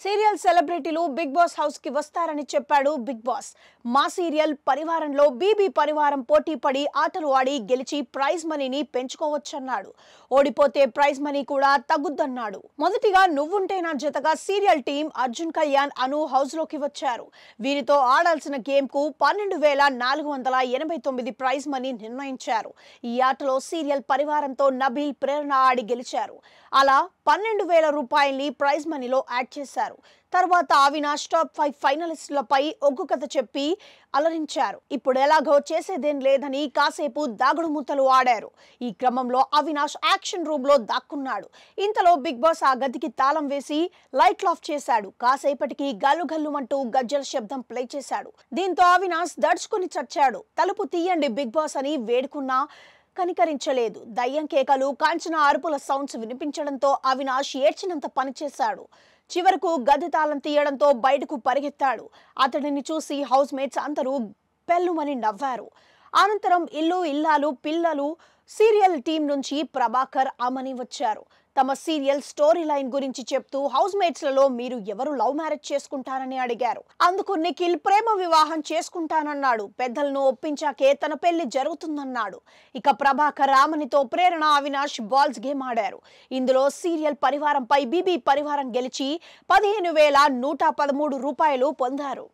Serial సెలబ్రిటీలు big boss house కి వస్తారని చెప్పాడు బిగ్ బాస్. మా సీరియల్ పరివారంలో బీబీ పరివారం పోటీ పడి ఆటలు ఆడి గెలిచి ప్రైజ్ మనీని పెంచుకోవచ్చన్నాడు. ఓడిపోతే ప్రైజ్ మనీ కూడా తగ్గుద్దన్నాడు. మొదటిగా నువ్వుంటే నా జతగా సీరియల్ టీం అర్జున్ కళ్యాణ్ అను హౌస్ లోకి వచ్చారు. వీరితో ఆడాల్సిన గేమ్ కు 12,489 ప్రైజ్ మనీ నిర్ణయించారు. ఈ ఆటలో సీరియల్ పరివారంతో నబీల్ ప్రేరణ ఆడి గెలిచారు. అలా 12,000 రూపాయల్ని ప్రైజ్ మనీలో యాడ్ చేశారు. తర్వాత అవినాష్ టాప్ 5 ఫైనలిస్టులపై ఒగ్గు కథ చెప్పి అలరించారు. ఇప్పుడు ఎలాగో చేసేదేం లేదని కాసేపు దాగుడు మూతలు ఆడారు. ఈ క్రమంలో అవినాష్ యాక్షన్ రూమ్ లో దాక్కున్నాడు. ఇంతలో బిగ్ బాస్ ఆ గదికి తాళం వేసి లైట్లు ఆఫ్ చేశాడు. కాసేపటికి గల్లు గల్లుమంటూ గజ్జల శబ్దం ప్లే చేశాడు. దీంతో అవినాష్ దడుచుకుని చచ్చాడు. తలుపు తీయండి బిగ్ బాస్ అని వేడుకున్నా కనికరించలేదు. దయ్యం కేకలు, కాంచన అరుపుల సౌండ్స్ వినిపించడంతో అవినాష్ ఏడ్చినంత పనిచేశాడు. చివరకు గది తాళం తీయడంతో బయటకు పరిగెత్తాడు. అతడిని చూసి హౌస్ మేట్స్ అందరూ పెళ్ళుమని నవ్వారు. అనంతరం ఇల్లు ఇల్లాలు పిల్లలు సీరియల్ టీం నుంచి ప్రభాకర్ అమని వచ్చారు. తమ సీరియల్ స్టోరీ లైన్ గురించి చెప్తూ హౌస్ మేట్స్ లలో మీరు ఎవరు లవ్ మ్యారేజ్ చేసుకుంటారని అడిగారు. అందుకు నిఖిల్ ప్రేమ వివాహం చేసుకుంటానన్నాడు. పెద్దలను ఒప్పించాకే తన పెళ్లి జరుగుతుందన్నాడు. ఇక ప్రభాకర్ రామనితో ప్రేరణ అవినాష్ బాల్స్ గేమ్ ఆడారు. ఇందులో సీరియల్ పరివారంపై బీబీ పరివారం గెలిచి 15,113 రూపాయలు పొందారు.